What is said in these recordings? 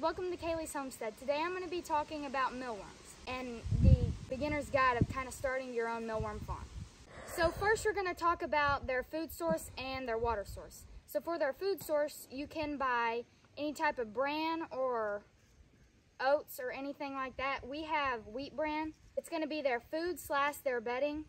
welcome to Kaylee's Homestead. Today I'm going to be talking about mealworms and the beginner's guide of kind of starting your own mealworm farm. So first we're going to talk about their food source and their water source. So for their food source, you can buy any type of bran or oats or anything like that. We have Wheat-bran. It's going to be their food / their bedding.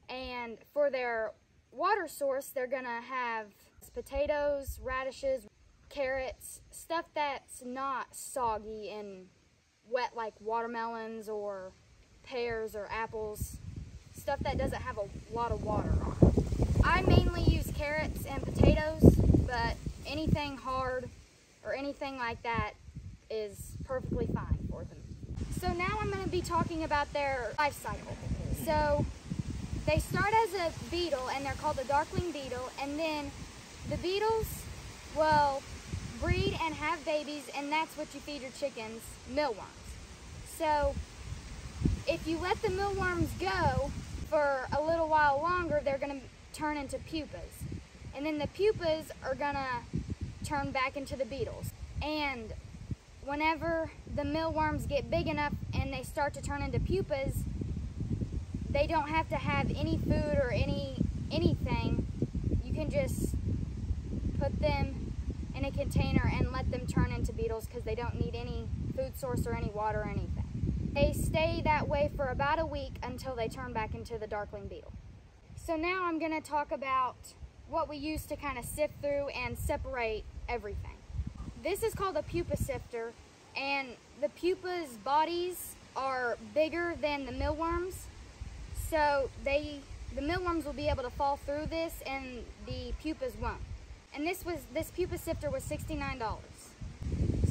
And for their water source, they're going to have potatoes, radishes, carrots, stuff that's not soggy and wet like watermelons or pears or apples, stuff that doesn't have a lot of water on it. I mainly use carrots and potatoes, but anything hard or anything like that is perfectly fine for them. So now I'm going to be talking about their life cycle. So they start as a beetle, and they're called a darkling beetle, and then the beetles will breed and have babies, and that's what you feed your chickens, mealworms. So if you let the mealworms go for a little while longer, they're going to turn into pupas. And then the pupas are going to turn back into the beetles. And whenever the mealworms get big enough and they start to turn into pupas, they don't have to have any food or anything. You can just put them in a container and let them turn into beetles because they don't need any food source or any water or anything. They stay that way for about a week until they turn back into the darkling beetle. So now I'm going to talk about what we use to kind of sift through and separate everything. This is called a pupa sifter, and the pupa's bodies are bigger than the mealworms, so the mealworms will be able to fall through this and the pupas won't. And this pupa sifter was $69.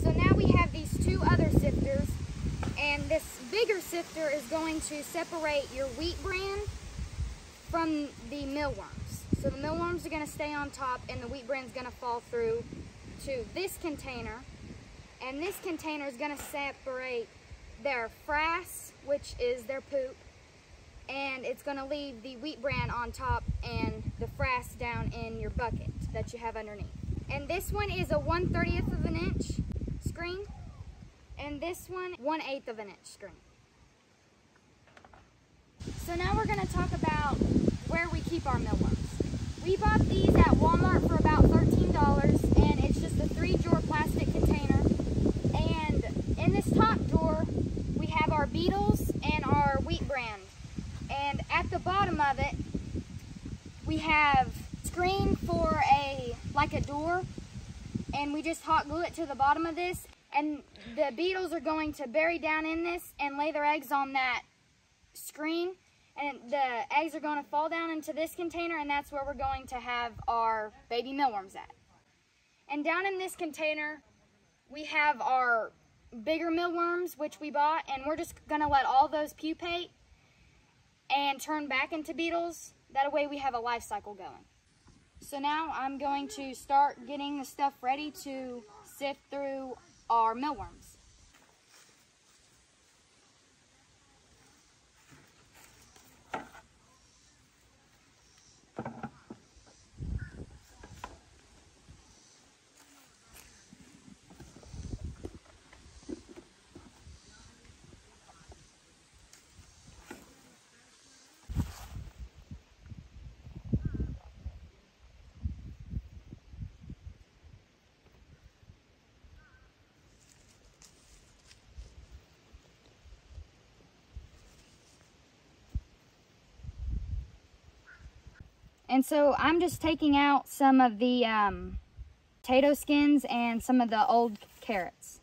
So now we have these two other sifters, and this bigger sifter is going to separate your Wheat-bran from the mealworms. So the mealworms are going to stay on top, and the Wheat-bran is going to fall through to this container. And this container is going to separate their frass, which is their poop, and it's going to leave the Wheat-bran on top and the frass down in your bucket that you have underneath. And this one is a 1/30th of an inch screen, and this one 1/8 of an inch screen. So now we're going to talk about where we keep our mealworms. We bought these at Walmart for about $13, and it's just a 3-drawer plastic container. And in this top drawer, we have our Beetles and our Wheat-bran. And at the bottom of it, we have screen for like a door, and we just hot glue it to the bottom of this, and the beetles are going to bury down in this and lay their eggs on that screen, and the eggs are going to fall down into this container, and that's where we're going to have our baby mealworms at. And down in this container we have our bigger mealworms, which we bought, and we're just going to let all those pupate and turn back into beetles. That way we have a life cycle going. So now I'm going to start getting the stuff ready to sift through our mealworms. And so I'm just taking out some of the potato skins and some of the old carrots.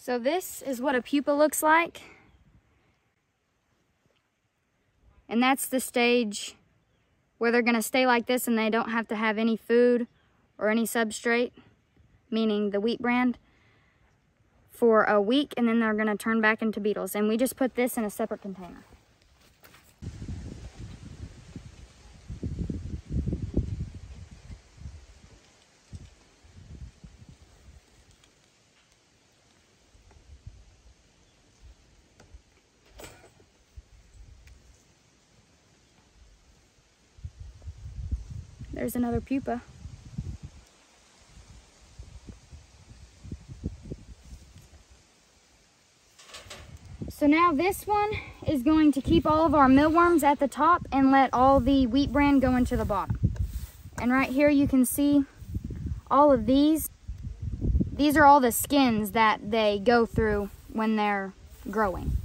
So this is what a pupa looks like. And that's the stage where they're going to stay like this and they don't have to have any food or any substrate, meaning the Wheat-bran, for a week, and then they're going to turn back into beetles. And we just put this in a separate container. there's another pupa. So now this one is going to keep all of our mealworms at the top and let all the wheat bran go into the bottom. And right here you can see all of these. These are all the skins that they go through when they're growing.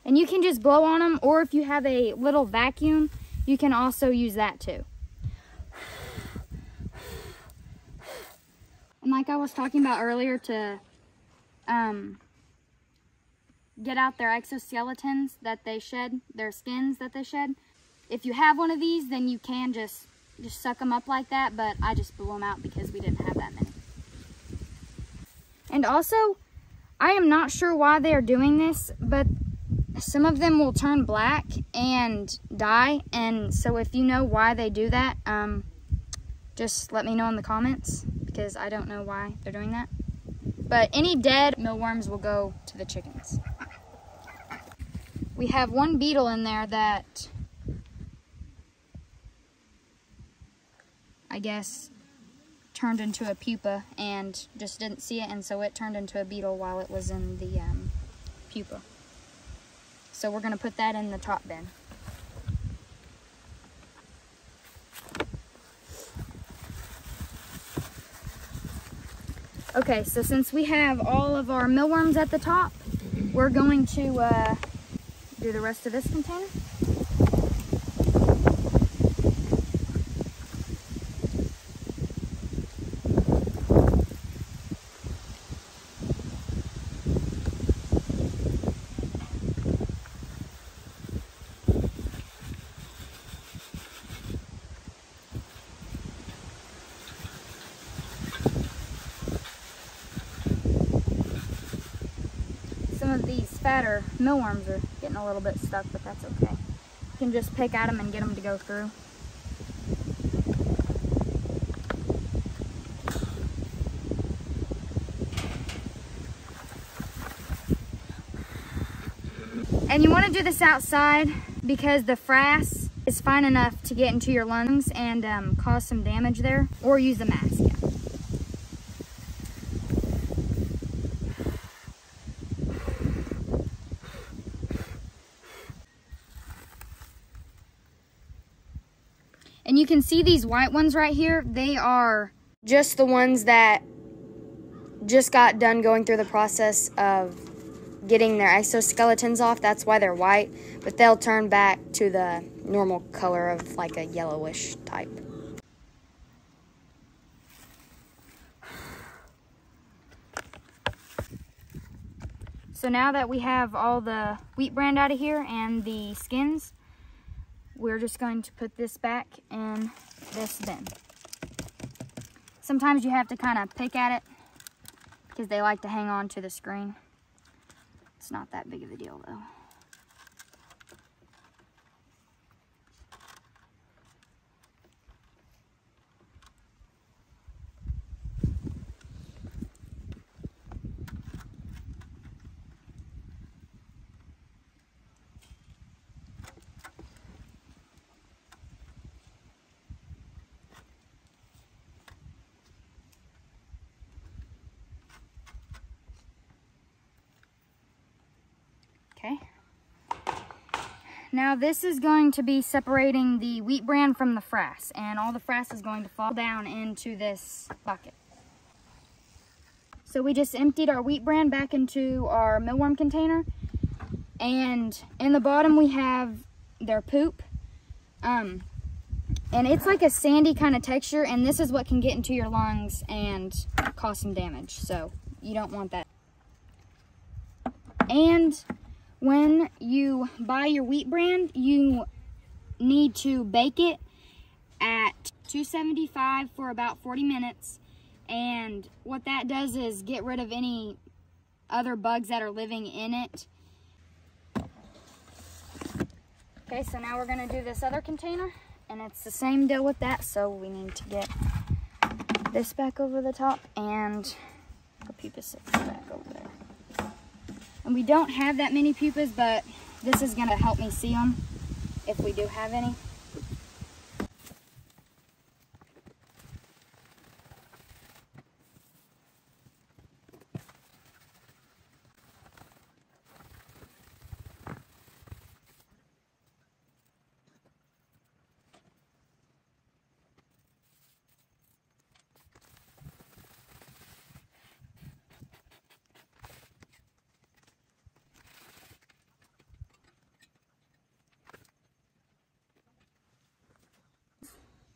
And you can just blow on them, or if you have a little vacuum, you can also use that too. And like I was talking about earlier, to get out their exoskeletons that they shed, their skins that they shed. If you have one of these, then you can just suck them up like that, but I just blew them out because we didn't have that many. And also, I am not sure why they are doing this, but some of them will turn black and die, and so if you know why they do that, just let me know in the comments, because I don't know why they're doing that. But any dead mealworms will go to the chickens. We have one beetle in there that I guess turned into a pupa and just didn't see it, and so it turned into a beetle while it was in the pupa. So we're gonna put that in the top bin. Okay, so since we have all of our mealworms at the top, we're going to do the rest of this container. Some of these fatter mealworms are getting a little bit stuck, but that's okay. You can just pick at them and get them to go through. And you want to do this outside because the frass is fine enough to get into your lungs and cause some damage there, or use a mask. Yeah. And you can see these white ones right here, they are just the ones that just got done going through the process of getting their exoskeletons off. That's why they're white, but they'll turn back to the normal color of like a yellowish type. So now that we have all the wheat bran out of here and the skins, we're just going to put this back in this bin. Sometimes you have to kind of pick at it because they like to hang on to the screen. It's not that big of a deal though. Okay. Now this is going to be separating the wheat bran from the frass, and all the frass is going to fall down into this bucket. So we just emptied our wheat bran back into our mealworm container, and in the bottom we have their poop. And it's like a sandy kind of texture, and this is what can get into your lungs and cause some damage, so you don't want that. And when you buy your wheat bran, you need to bake it at 275 for about 40 minutes. And what that does is get rid of any other bugs that are living in it. Okay, so now we're gonna do this other container, and it's the same deal with that. So we need to get this back over the top and the pupa sits back over there. And we don't have that many pupas, but this is gonna help me see them if we do have any.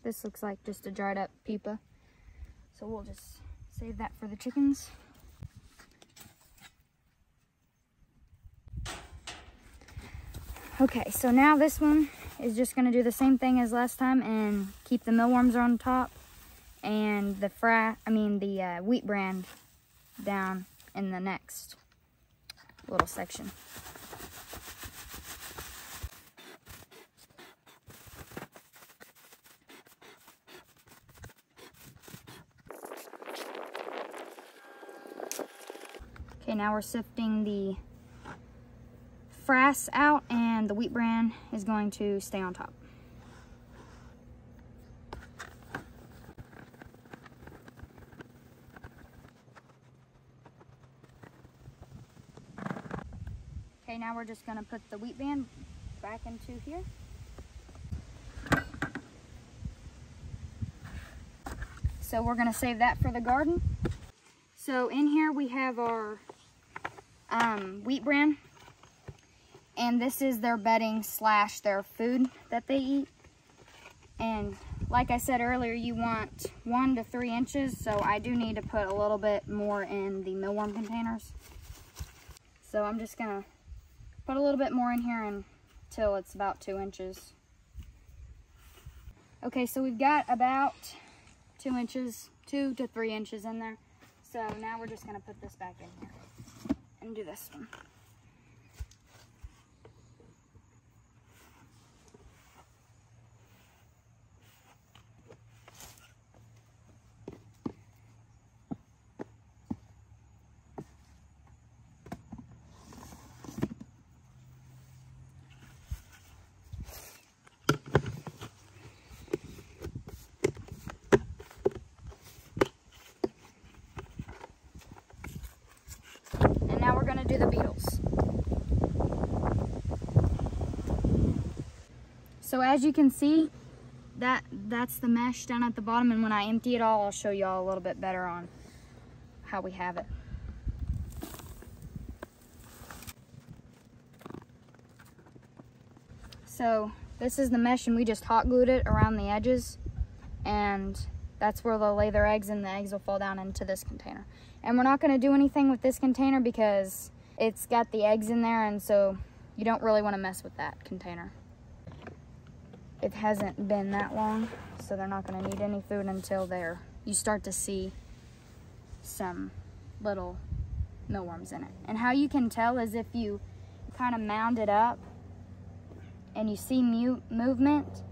This looks like just a dried up pupa. So we'll just save that for the chickens. Okay, so now this one is just gonna do the same thing as last time and keep the mealworms on top and the Wheat-bran down in the next little section. Okay, now we're sifting the frass out and the Wheat-bran is going to stay on top. Okay, now we're just going to put the Wheat-bran back into here. So we're going to save that for the garden. So in here we have our Wheat-bran, and this is their bedding / their food that they eat. And like I said earlier, you want 1 to 3 inches, so I do need to put a little bit more in the mealworm containers. So I'm just gonna put a little bit more in here until it's about 2 inches. Okay, so we've got about 2 inches, 2 to 3 inches in there. So now we're just gonna put this back in here and do this one. Now we're gonna do the beetles. So as you can see, that's the mesh down at the bottom, and when I empty it all, I'll show you all a little bit better on how we have it. So this is the mesh, and we just hot glued it around the edges, and that's where they'll lay their eggs, and the eggs will fall down into this container. And we're not going to do anything with this container because it's got the eggs in there, and so you don't really want to mess with that container. It hasn't been that long, so they're not going to need any food until you start to see some little mealworms in it. And how you can tell is if you kind of mound it up and you see movement,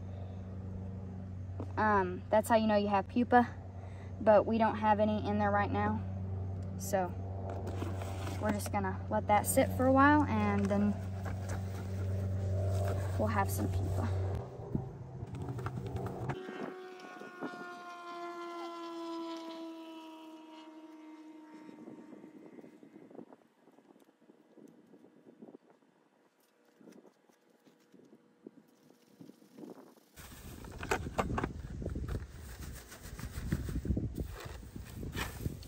that's how you know you have pupa, but we don't have any in there right now. So we're just gonna let that sit for a while, and then we'll have some pupa.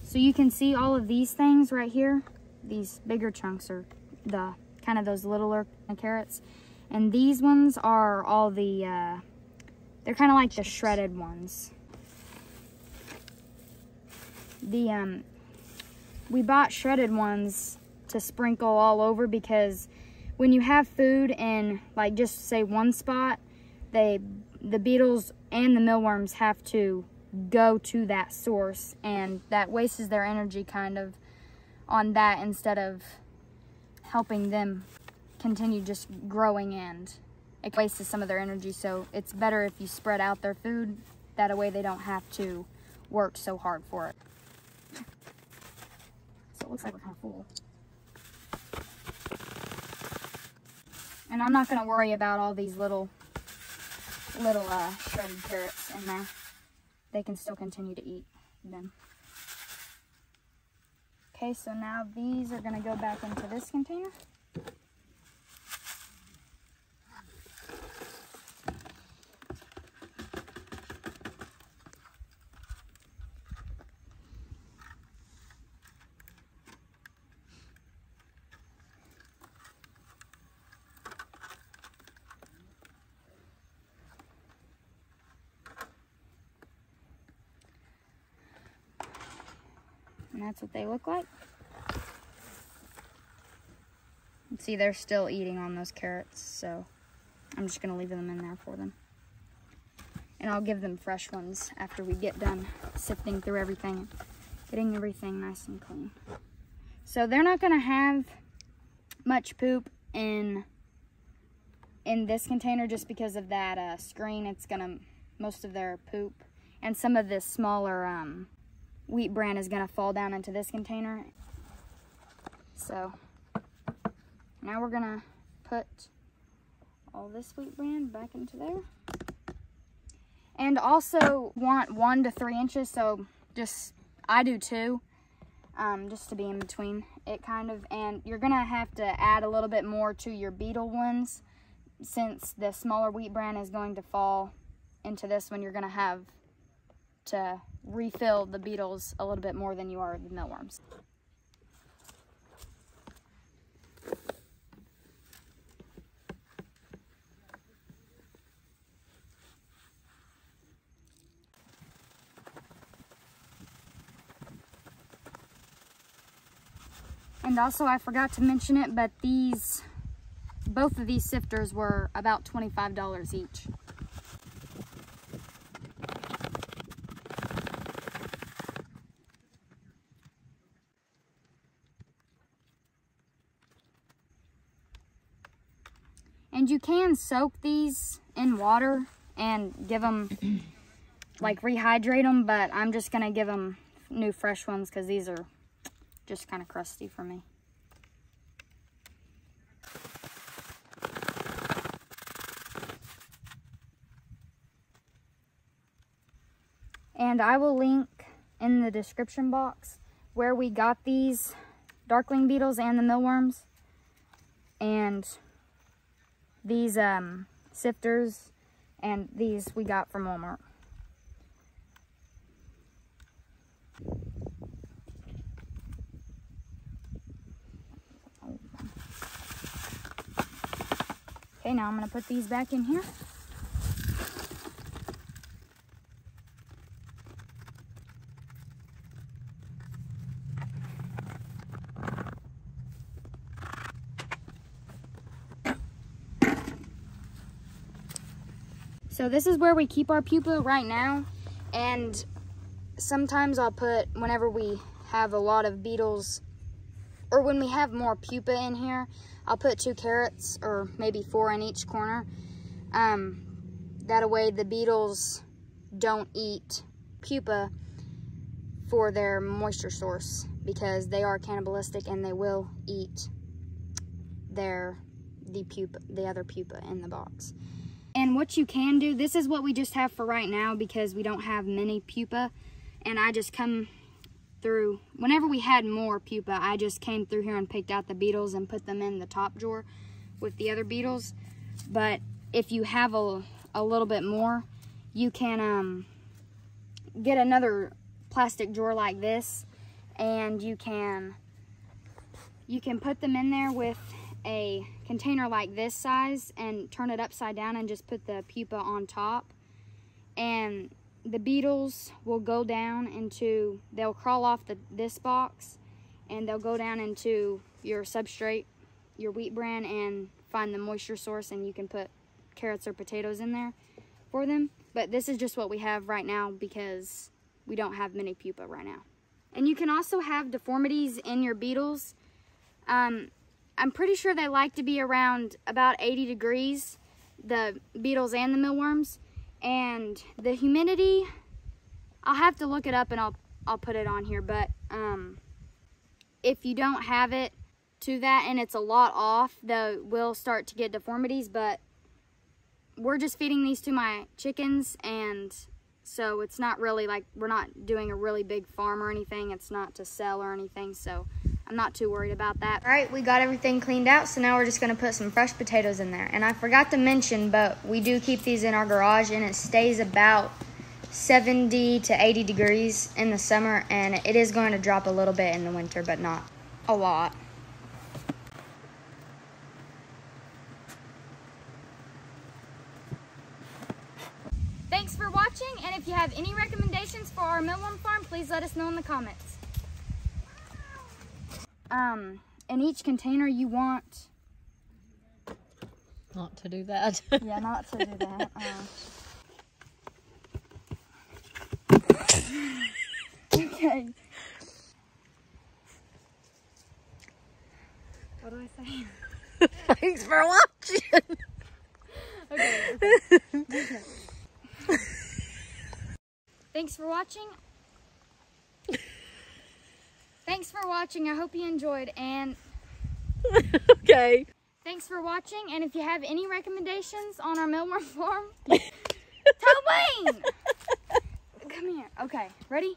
So you can see all of these things right here. These bigger chunks are the kind of those littler carrots. And these ones are all the, they're kind of like the shredded ones. We bought shredded ones to sprinkle all over because when you have food in, like, just say one spot, the beetles and the mealworms have to go to that source, and that wastes their energy kind of on that instead of helping them continue just growing, and it wastes some of their energy. So it's better if you spread out their food, that way they don't have to work so hard for it. So it looks like we're kind of full. And I'm not going to worry about all these little shredded carrots in there. They can still continue to eat them. Okay, so now these are going to go back into this container. And that's what they look like. See, they're still eating on those carrots, so I'm just gonna leave them in there for them. And I'll give them fresh ones after we get done sifting through everything, getting everything nice and clean. So they're not gonna have much poop in this container just because of that screen. It's gonna, most of their poop and some of this smaller Wheat-bran is gonna fall down into this container. So now we're gonna put all this Wheat-bran back into there. And also want 1 to 3 inches, so I do 2, just to be in between it kind of. And you're gonna have to add a little bit more to your beetle ones, since the smaller Wheat-bran is going to fall into this one. You're gonna have to refill the beetles a little bit more than you are the mealworms. And also, I forgot to mention it, but both of these sifters were about $25 each. And you can soak these in water and give them, like, rehydrate them, but I'm just gonna give them new fresh ones because these are just kind of crusty for me. And I will link in the description box where we got these darkling beetles and the mealworms. And these sifters and these we got from Walmart. Okay, now I'm going to put these back in here. So this is where we keep our pupa right now, and sometimes I'll put, whenever we have a lot of beetles, or when we have more pupa in here, I'll put 2 carrots, or maybe 4 in each corner. That way the beetles don't eat pupa for their moisture source, because they are cannibalistic and they will eat the other pupa in the box. And what you can do, this is what we just have for right now because we don't have many pupa. And I just come through, whenever we had more pupa, I just came through here and picked out the beetles and put them in the top drawer with the other beetles. But if you have a little bit more, you can get another plastic drawer like this, and you can put them in there with a container like this size and turn it upside down and just put the pupa on top, and the beetles will go down into, they'll crawl off this box and they'll go down into your substrate, your Wheat-bran, and find the moisture source, and you can put carrots or potatoes in there for them. But this is just what we have right now because we don't have many pupa right now. And you can also have deformities in your beetles. I'm pretty sure they like to be around about 80 degrees, the beetles and the mealworms. And the humidity, I'll have to look it up and I'll put it on here. But if you don't have it to that, and it's a lot off. They will start to get deformities, but we're just feeding these to my chickens, and so it's not really like we're not doing a really big farm or anything. It's not to sell or anything, so I'm not too worried about that. All right, we got everything cleaned out, so now we're just gonna put some fresh potatoes in there. And I forgot to mention, but we do keep these in our garage, and it stays about 70 to 80 degrees in the summer, and it is going to drop a little bit in the winter, but not a lot. Thanks for watching, and if you have any recommendations for our mealworm farm, please let us know in the comments. In each container you want... Not to do that. Yeah, not to do that. Okay. What do I say? Thanks for watching. Okay. Thanks for watching. Thanks for watching. I hope you enjoyed, and Okay. Thanks for watching, and if you have any recommendations on our mealworm farm, tell Wayne! Come here. Okay, ready?